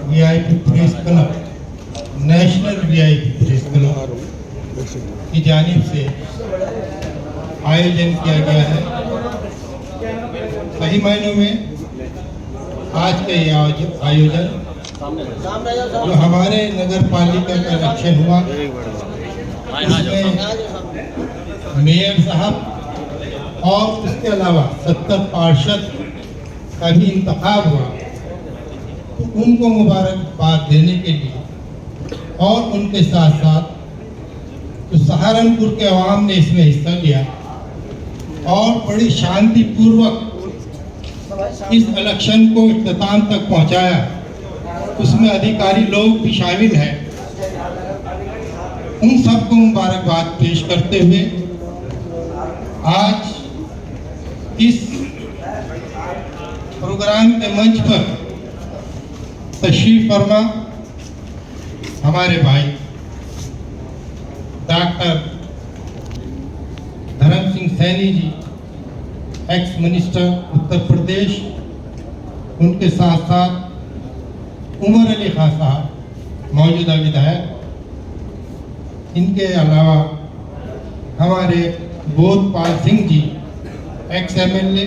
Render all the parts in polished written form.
VIP press club, national VIP press club की जानिब से आयोजन किया गया है। सही मायनों में आज का ये आयोजन जो हमारे नगर पालिका का इलेक्शन हुआ, इसमें मेयर साहब और उसके अलावा 70 पार्षद का भी इंतखाब हुआ, तो उनको मुबारकबाद देने के लिए और उनके साथ साथ जो सहारनपुर के अवाम ने इसमें हिस्सा लिया और बड़ी शांतिपूर्वक इस इलेक्शन को इख्तिताम तक पहुंचाया, उसमें अधिकारी लोग भी शामिल हैं। उन सबको मुबारकबाद पेश करते हुए आज इस प्रोग्राम के मंच पर तशरीफ फरमा हमारे भाई डॉक्टर धर्म सिंह सैनी जी, एक्स मिनिस्टर उत्तर प्रदेश, उनके साथ साथ उमर अली खान साहब मौजूदा विधायक, इनके अलावा हमारे बोधपाल सिंह जी एक्स MLA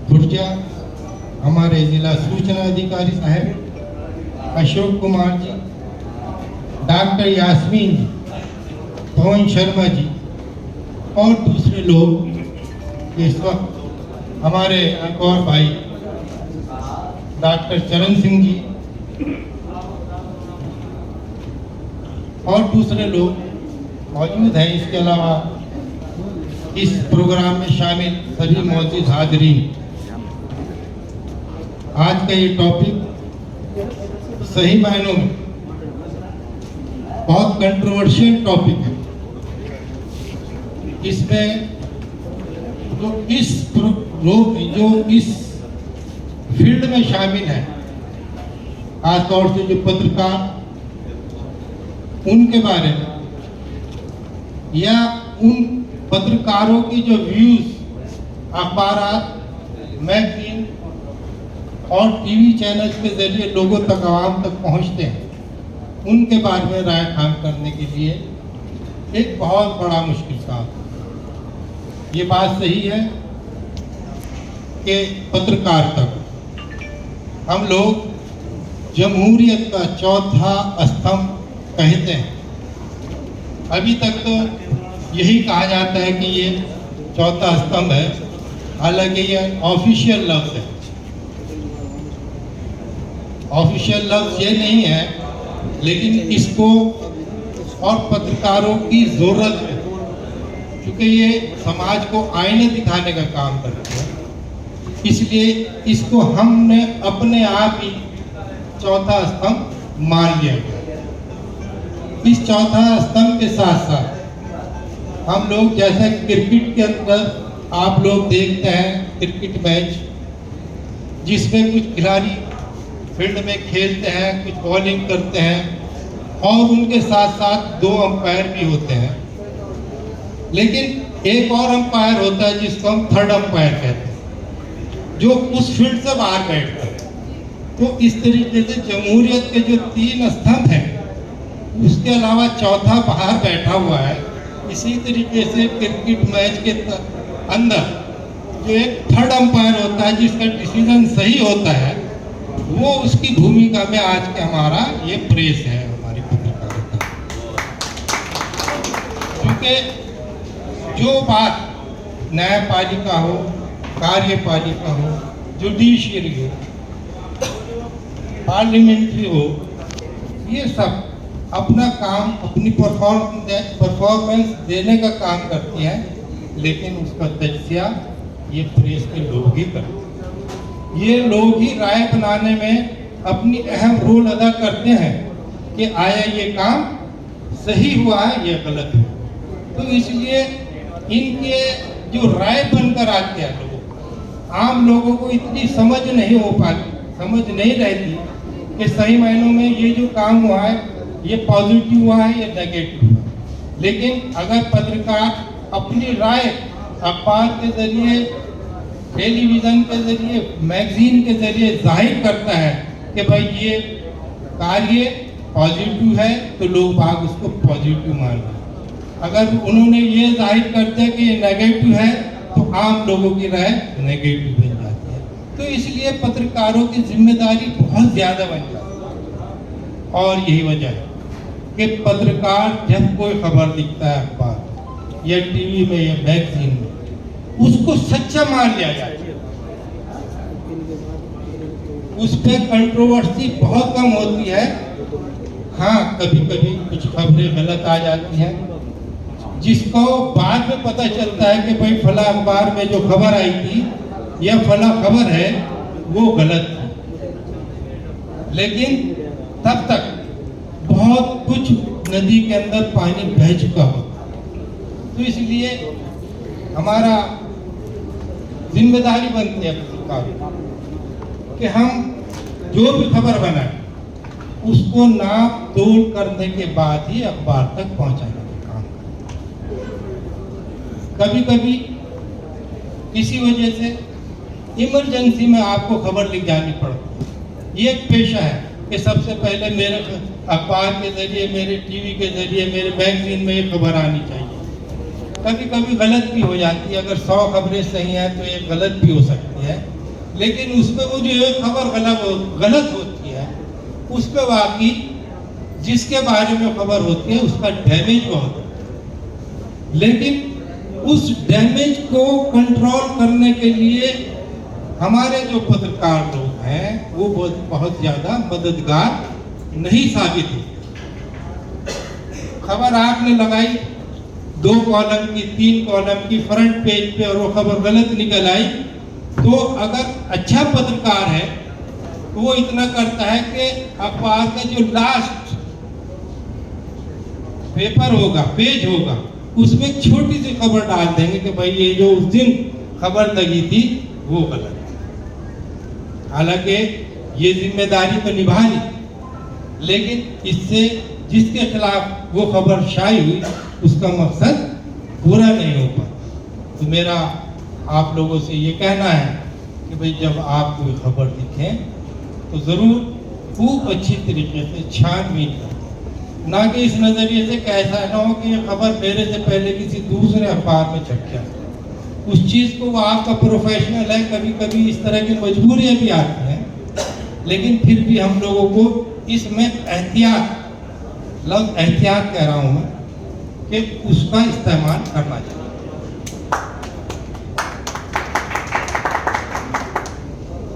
खुर्जा, हमारे जिला सूचना अधिकारी साहब अशोक कुमार जी, डॉक्टर यास्मीन जी, पवन शर्मा जी और दूसरे लोग इस वक्त, हमारे एक और भाई डॉक्टर चरण सिंह जी और दूसरे लोग मौजूद हैं। इसके अलावा इस प्रोग्राम में शामिल सभी मौजूद हाज़रीन, आज का ये टॉपिक सही मायनों में बहुत कंट्रोवर्शियल टॉपिक है। इसमें जो इस फील्ड में शामिल है, खासतौर से जो पत्रकार, उनके बारे में या उन पत्रकारों की जो व्यूज अखबार, मैगजीन और टीवी चैनल्स के जरिए लोगों तक, आवाम तक पहुंचते हैं, उनके बारे में राय काम करने के लिए एक बहुत बड़ा मुश्किल काम। ये बात सही है कि पत्रकार तक हम लोग जमहूरियत का चौथा स्तंभ कहते हैं। अभी तक तो यही कहा जाता है कि ये चौथा स्तंभ है, हालांकि ये ऑफिशियल लफ्ज है। ऑफिशियल लफ्ज ये नहीं है, लेकिन इसको और पत्रकारों की जरूरत है, क्योंकि ये समाज को आईने दिखाने का काम करते हैं। इसलिए इसको हमने अपने आप ही चौथा स्तंभ मान लिया गया। इस चौथा स्तंभ के साथ साथ हम लोग, जैसे क्रिकेट के अंदर आप लोग देखते हैं क्रिकेट मैच, जिसमें कुछ खिलाड़ी फील्ड में खेलते हैं, कुछ बॉलिंग करते हैं और उनके साथ साथ 2 अंपायर भी होते हैं, लेकिन एक और अंपायर होता है जिसको हम थर्ड अंपायर कहते हैं, जो उस फील्ड से बाहर बैठता है। तो इस तरीके से जमहूरियत के जो 3 स्तंभ हैं, उसके अलावा चौथा बाहर बैठा हुआ है। इसी तरीके से क्रिकेट मैच के अंदर जो एक थर्ड अंपायर होता है, जिसका डिसीजन सही होता है, वो उसकी भूमिका में आज के हमारा ये प्रेस है, हमारी पत्रकारिता। क्योंकि जो बात न्यायपालिका हो, कार्यपालिका हो, जुडिशियरी हो, पार्लियामेंट्री हो, ये सब अपना काम, अपनी परफॉर्मेंस देने का काम करती है, लेकिन उसका तज्जिया ये प्रेस के लोग ही करते हैं। ये लोग ही राय बनाने में अपनी अहम रोल अदा करते हैं कि आया ये काम सही हुआ है या गलत हुआ। तो इसलिए इनके जो राय बनकर आते हैं लोग, आम लोगों को इतनी समझ नहीं हो पाती, समझ नहीं रहती कि सही मायनों में ये जो काम हुआ है ये पॉजिटिव हुआ है या नेगेटिव हुआ है। लेकिन अगर पत्रकार अपनी राय अखबार के जरिए टेलीविज़न के जरिए, मैगजीन के जरिए जाहिर करता है कि भाई ये कार्य पॉजिटिव है तो लोग बाग उसको पॉजिटिव मान रहे हैं। अगर उन्होंने ये जाहिर कर दिया कि ये नेगेटिव है तो आम लोगों की राय नेगेटिव बन जाती है। तो इसलिए पत्रकारों की जिम्मेदारी बहुत ज़्यादा बन जाती है। और यही वजह है कि पत्रकार जब कोई खबर लिखता है अखबार या टीवी में या मैगजीन में, उसको सच्चा मान लिया जाए, उस पर कंट्रोवर्सी बहुत कम होती है। हाँ, कभी कभी कुछ खबरें गलत आ जाती हैं जिसको बाद में पता चलता है कि भाई फला अखबार में जो खबर आई थी या फला खबर है वो गलत थी, लेकिन तब तक बहुत कुछ नदी के अंदर पानी बह चुका होता। तो इसलिए हमारा जिम्मेदारी बनती है कि हम जो भी खबर बनाए उसको नाप तोल करने के बाद ही अखबार तक पहुंचाने का काम करें। कभी कभी किसी वजह से इमरजेंसी में आपको खबर लिख जानी पड़ती है। ये एक पेशा है कि सबसे पहले मेरे अखबार के जरिए, मेरे टीवी के जरिए, मेरे मैगजीन में ये खबर आनी चाहिए। कभी कभी गलत भी हो जाती है। अगर 100 खबरें सही हैं तो एक गलत भी हो सकती है, लेकिन उसमें वो जो एक खबर गलत होती है उस पर वाकई जिसके बारे में खबर होती है उसका डैमेज बहुत होता है। लेकिन उस डैमेज को कंट्रोल करने के लिए हमारे जो पत्रकार लोग हैं वो बहुत ज़्यादा मददगार नहीं साबित होते। खबर आपने लगाई 2 कॉलम की, 3 कॉलम की फ्रंट पेज पे और वो खबर गलत निकल आई, तो अगर अच्छा पत्रकार है तो वो इतना करता है कि अखबार का जो लास्ट पेपर होगा, पेज होगा, उसमें एक छोटी सी खबर डाल देंगे कि भाई ये जो उस दिन खबर लगी थी वो गलत। हालांकि ये जिम्मेदारी तो निभा ली, लेकिन इससे जिसके खिलाफ वो खबर शाई हुई उसका मकसद पूरा नहीं हो पाता। तो मेरा आप लोगों से ये कहना है कि भाई जब आप कोई खबर लिखें तो ज़रूर खूब अच्छी तरीके से छानबीन करें, ना कि इस नज़रिए से कैसा ना हो कि ये खबर मेरे से पहले किसी दूसरे अखबार में छप गया। उस चीज़ को वो आपका प्रोफेशनल है, कभी कभी इस तरह की मजबूरियाँ भी आती हैं, लेकिन फिर भी हम लोगों को इसमें एहतियात, लफ्ज़ एहतियात कह रहा हूँ मैं, कि उसका इस्तेमाल करना चाहिए।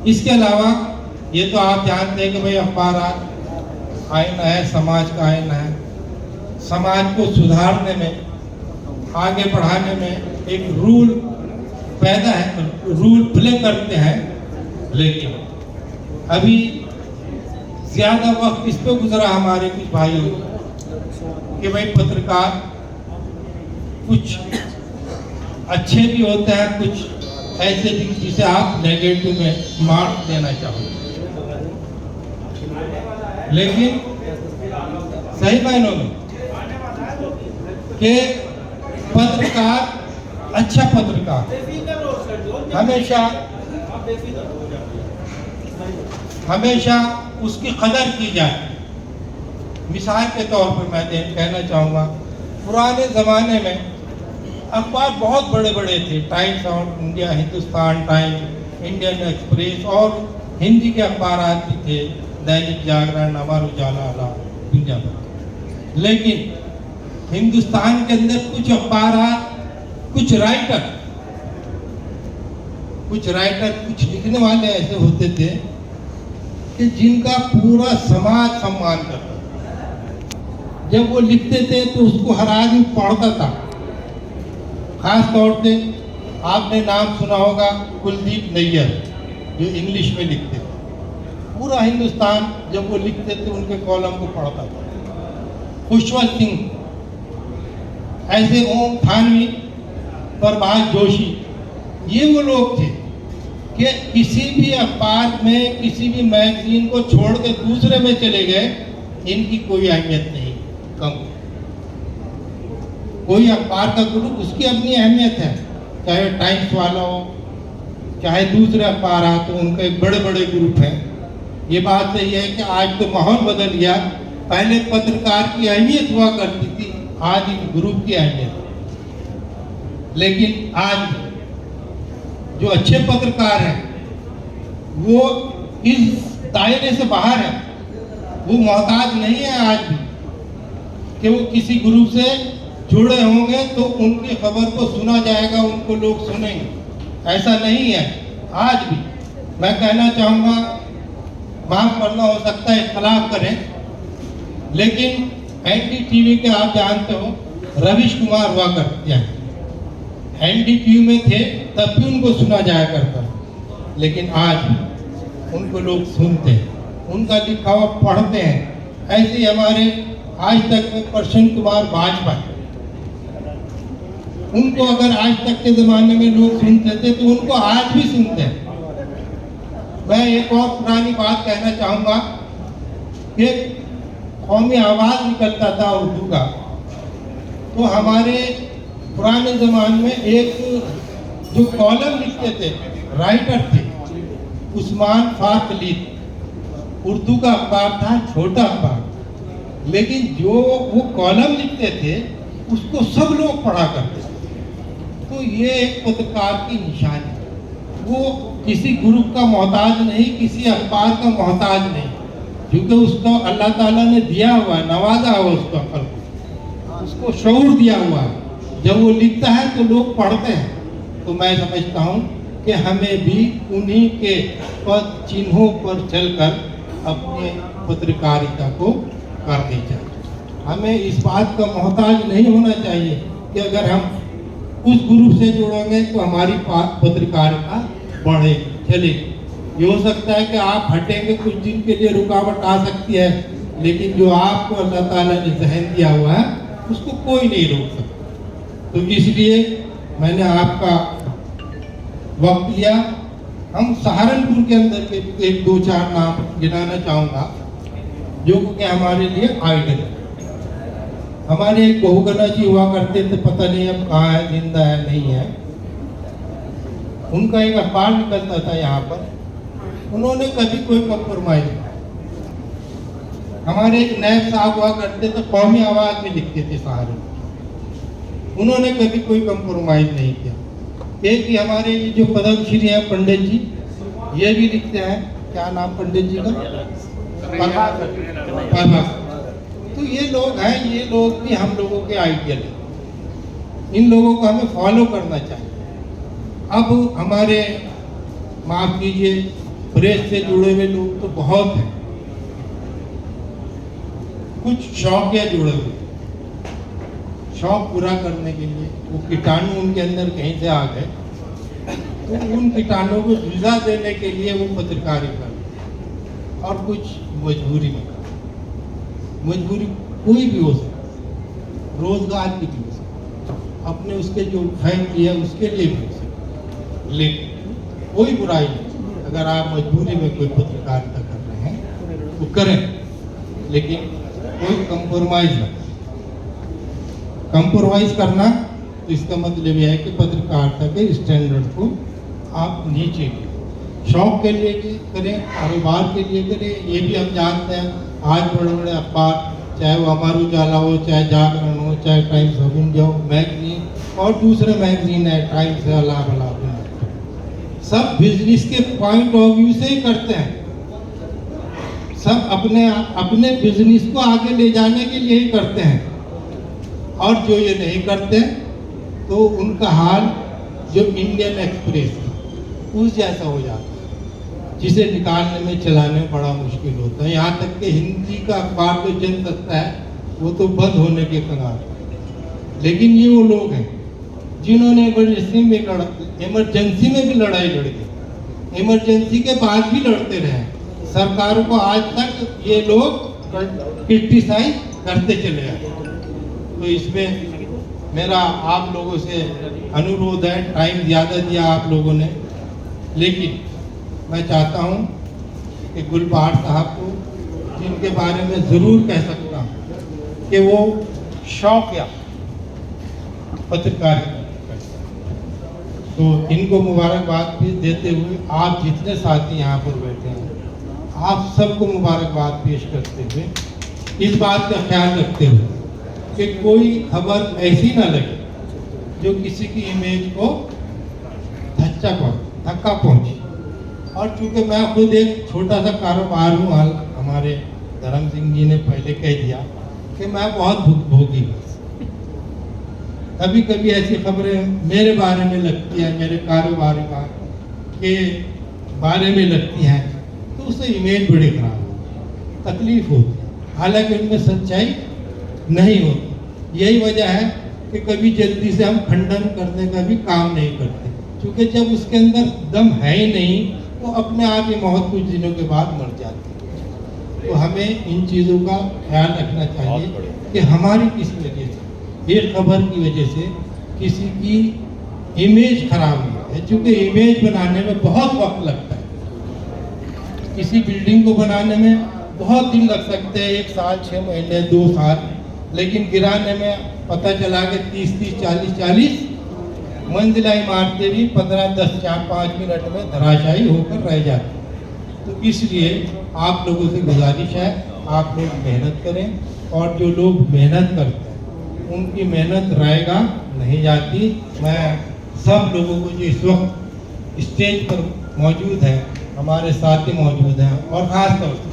इसके अलावा ये तो आप जानते हैं कि भाई अखबार आईना है, समाज का आईना है। समाज को सुधारने में, आगे बढ़ाने में एक रूल पैदा है, रूल प्ले करते हैं, लेकिन अभी ज़्यादा वक्त इस पे गुजरा हमारे कुछ भाइयों कि भाई पत्रकार कुछ अच्छे भी होते हैं, कुछ ऐसे भी जिसे आप नेगेटिव में मार्क देना चाहोगे, लेकिन सही मायनों में कि पत्रकार, अच्छा पत्रकार हमेशा उसकी कदर की जाए। मिसाल के तौर पर मैं कहना चाहूँगा, पुराने ज़माने में अखबार बहुत बड़े बड़े थे, times of India, Hindustan times, Indian express, और हिंदी के अखबार भी थे, दैनिक जागरण, अमर उजाला, दुनिया भर। लेकिन हिंदुस्तान के अंदर कुछ अखबार, कुछ राइटर, कुछ लिखने वाले ऐसे होते थे कि जिनका पूरा समाज सम्मान करता। जब वो लिखते थे तो उसको हर आदमी पढ़ता था। खास तौर से आपने नाम सुना होगा कुलदीप नैयर, जो इंग्लिश में लिखते थे। पूरा हिंदुस्तान जब वो लिखते थे उनके कॉलम को पढ़ता था। खुशवंत सिंह, ऐसे ओम थानवी, प्रभात जोशी, ये वो लोग थे कि किसी भी अखबार में, किसी भी मैगजीन को छोड़ के दूसरे में चले गए, इनकी कोई अहमियत नहीं कम। कोई अखबार का ग्रुप, उसकी अपनी अहमियत है, चाहे टाइम्स वाला हो, चाहे दूसरे अखबार आ तो उनके बड़े बड़े ग्रुप हैं। ये बात सही है कि आज तो माहौल बदल गया। पहले पत्रकार की अहमियत हुआ करती थी, आज इन ग्रुप की अहमियत। लेकिन आज जो अच्छे पत्रकार हैं वो इस दायरे से बाहर है, वो मोहताज नहीं है आज भी कि वो किसी ग्रुप से जुड़े होंगे तो उनकी खबर को सुना जाएगा, उनको लोग सुनेंगे, ऐसा नहीं है। आज भी मैं कहना चाहूँगा, माफ करना हो सकता है इख्तलाफ करें, लेकिन एनडीटीवी के आप जानते हो रवीश कुमार हुआ करते हैं, एनडीटीवी में थे तब भी उनको सुना जाया करता, लेकिन आज उनको लोग सुनते हैं, उनका लिखा हुआ पढ़ते हैं। ऐसे ही हमारे आज तक में प्रसन्न कुमार वाजपेयी, उनको अगर आज तक के ज़माने में लोग सुनते थे तो उनको आज भी सुनते हैं। मैं एक और पुरानी बात कहना चाहूँगा कि कौमी आवाज़ निकलता था उर्दू का, तो हमारे पुराने ज़माने में एक जो कॉलम लिखते थे राइटर थे उस्मान फाखलीद, उर्दू का अखबार था, छोटा अखबार, लेकिन जो वो कॉलम लिखते थे उसको सब लोग पढ़ा करते थे। तो ये एक पत्रकार की निशानी है, वो किसी ग्रुप का मोहताज नहीं, किसी अखबार का मोहताज नहीं, क्योंकि उसको अल्लाह ताला ने दिया हुआ है, नवाजा हुआ उसको, अकल को, उसको शऊर दिया हुआ है। जब वो लिखता है तो लोग पढ़ते हैं। तो मैं समझता हूँ कि हमें भी उन्हीं के पद चिन्हों पर चलकर अपने पत्रकारिता को करनी चाहिए। हमें इस बात का मोहताज नहीं होना चाहिए कि अगर हम उस ग्रुप से जुड़ेंगे तो हमारी पत्रकारिता बढ़े चलेगी। ये हो सकता है कि आप हटेंगे, कुछ दिन के लिए रुकावट आ सकती है, लेकिन जो आपको अल्लाह ताला ने जहन दिया हुआ है उसको कोई नहीं रोक सकता। तो इसलिए मैंने आपका वक्त लिया। हम सहारनपुर के अंदर के एक दो चार नाम गिनाना चाहूँगा जो कि हमारे लिए आइडल है। हमारे एक बहुगना जी हुआ करते थे, पता नहीं अब कहाँ है, जिंदा है नहीं है। उनका एक अखबार निकलता था यहाँ पर, उन्होंने कभी कोई कॉम्प्रोमाइज नहीं। हमारे एक नैब साहब हुआ करते थे, कौमी आवाज़ में लिखते थे सहारनपुर, उन्होंने कभी कोई कॉम्प्रोमाइज नहीं किया। एक ही हमारे ये जो पद्मश्री है पंडित जी, ये भी लिखते हैं, क्या नाम पंडित जी का, प्रभाकर। तो ये लोग हैं, ये लोग भी हम लोगों के आइडियल हैं, इन लोगों को हमें फॉलो करना चाहिए। अब हमारे माफ कीजिए प्रेस से जुड़े हुए लोग तो बहुत हैं, कुछ शौकिया जुड़े हुए, शौक पूरा करने के लिए वो कीटाणु उनके अंदर कहीं से आ गए, तो उन कीटाणुओं को ग़िज़ा देने के लिए वो पत्रकारिता कर, और कुछ मजबूरी में कर। मजबूरी कोई भी हो सकती, रोजगार की भी हो सकती, अपने उसके जो फैमिली है उसके लिए भी हो सकती, लेकिन कोई बुराई नहीं। अगर आप मजबूरी में कोई पत्रकारिता कर रहे हैं तो करें, लेकिन कोई कंप्रोमाइज ना। कंप्रोमाइज करना तो इसका मतलब यह है कि पत्रकारिता के स्टैंडर्ड को आप नीचे शौक के लिए करें, कारोबार के लिए करें। ये भी हम जानते हैं, आज बड़े बड़े अखबार, चाहे वो अमर उजाला हो, चाहे जागरण हो, चाहे टाइम्स ऑफ इंडिया हो, मैगजीन और दूसरे मैगजीन है, टाइम्स है, अला भला, सब बिजनेस के पॉइंट ऑफ व्यू से ही करते हैं। सब अपने बिजनेस को आगे ले जाने के लिए ही करते हैं, और जो ये नहीं करते तो उनका हाल जो इंडियन एक्सप्रेस उस जैसा हो जाता है, जिसे निकालने में चलाने में बड़ा मुश्किल होता है। यहाँ तक कि हिंदी का अखबार तो चल सकता है, वो तो बंद होने के कगार। लेकिन ये वो लोग हैं जिन्होंने इमरजेंसी में भी लड़ाई लड़ी, इमरजेंसी के बाद भी लड़ते रहे, सरकारों को आज तक ये लोग क्रिटिसाइज करते चले आए। तो इसमें मेरा आप लोगों से अनुरोध है, टाइम ज़्यादा दिया आप लोगों ने, लेकिन मैं चाहता हूँ कि गुलबहार साहब को, जिनके बारे में ज़रूर कह सकता हूँ कि वो शौकिया पत्रकारिता करते हैं, तो इनको मुबारकबाद भी देते हुए आप जितने साथी यहाँ पर बैठे हैं, आप सबको मुबारकबाद पेश करते हुए इस बात का ख्याल रखते हुए कि कोई खबर ऐसी ना लगे जो किसी की इमेज को धक्का पहुंचे। और चूंकि मैं खुद एक छोटा सा कारोबार हूँ, हमारे धर्म सिंह जी ने पहले कह दिया कि मैं बहुत भुगभोगी हूँ। कभी कभी ऐसी खबरें मेरे बारे में लगती हैं, मेरे कारोबार के बारे में लगती हैं, तो उससे इमेज बड़ी खराब होती है, तकलीफ होती है, हालांकि उनमें सच्चाई नहीं होती। यही वजह है कि कभी जल्दी से हम खंडन करने का भी काम नहीं करते, क्योंकि जब उसके अंदर दम है ही नहीं तो अपने आप ही मौत कुछ दिनों के बाद मर जाती है। तो हमें इन चीज़ों का ख्याल रखना चाहिए कि हमारी किसी वजह से, एक खबर की वजह से किसी की इमेज खराब नहीं है, क्योंकि इमेज बनाने में बहुत वक्त लगता है। किसी बिल्डिंग को बनाने में बहुत दिन लग सकते हैं, 1 साल 6 महीने 2 साल, लेकिन गिराने में पता चला कि 30 40 मंजिला इमारतें भी 15 10 4 5 मिनट में धराशायी होकर रह जाती। तो इसलिए आप लोगों से गुजारिश है, आप लोग मेहनत करें, और जो लोग मेहनत करते हैं उनकी मेहनत रायगा नहीं जाती। मैं सब लोगों को जो इस वक्त स्टेज पर मौजूद हैं, हमारे साथी मौजूद हैं, और ख़ास तौर से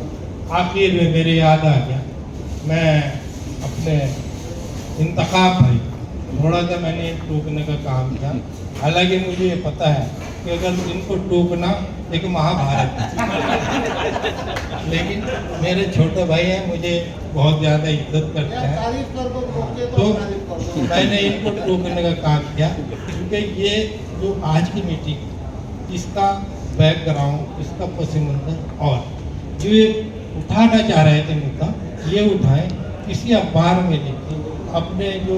आखिर में मेरे याद आ गया, मैं अपने इंतखाब भाई थोड़ा सा मैंने टोकने का काम किया। हालांकि मुझे ये पता है कि अगर इनको टोकना एक महाभारत है, लेकिन मेरे छोटे भाई हैं, मुझे बहुत ज़्यादा इज्जत करते हैं, तो मैंने इनको टोकने का काम किया, क्योंकि ये जो आज की मीटिंग, इसका बैकग्राउंड, इसका पस मंज़र, और जो ये उठाना चाह रहे थे मुद्दा, ये उठाएं, किसी अखबार में लिखे, अपने जो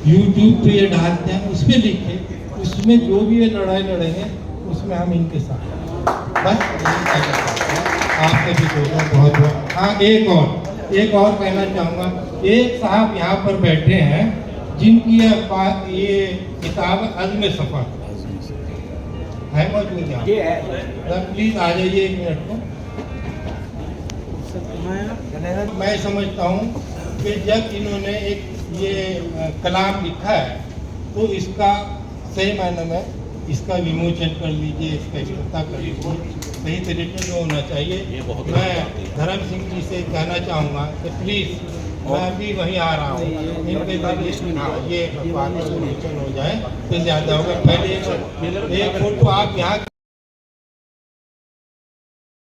YouTube पे ये डालते हैं उस पर लिखे, उसमें जो भी ये लड़ाई लड़ेंगे उसमें हम इनके साथ, बस यही कहना चाहते हैं। आपसे भी बहुत बहुत। हाँ, एक और कहना चाहूँगा, एक साहब यहाँ पर बैठे हैं जिनकी ये किताब अज़्म सफ़र है मौजूद यहाँ, प्लीज़ आ जाइए 1 मिनट को। मैं समझता हूँ कि जब इन्होंने एक ये कलाम लिखा है तो इसका सही मायने में इसका विमोचन कर लीजिए, इसका इकट्ठा कर लीजिए, सही तरीके से होना चाहिए। मैं धर्म सिंह जी से कहना चाहूँगा कि प्लीज़, मैं अभी वहीं आ रहा हूँ, इनके ये विमोचन हो जाए तो ज़्यादा होगा। पहले एक फोटो आप यहाँ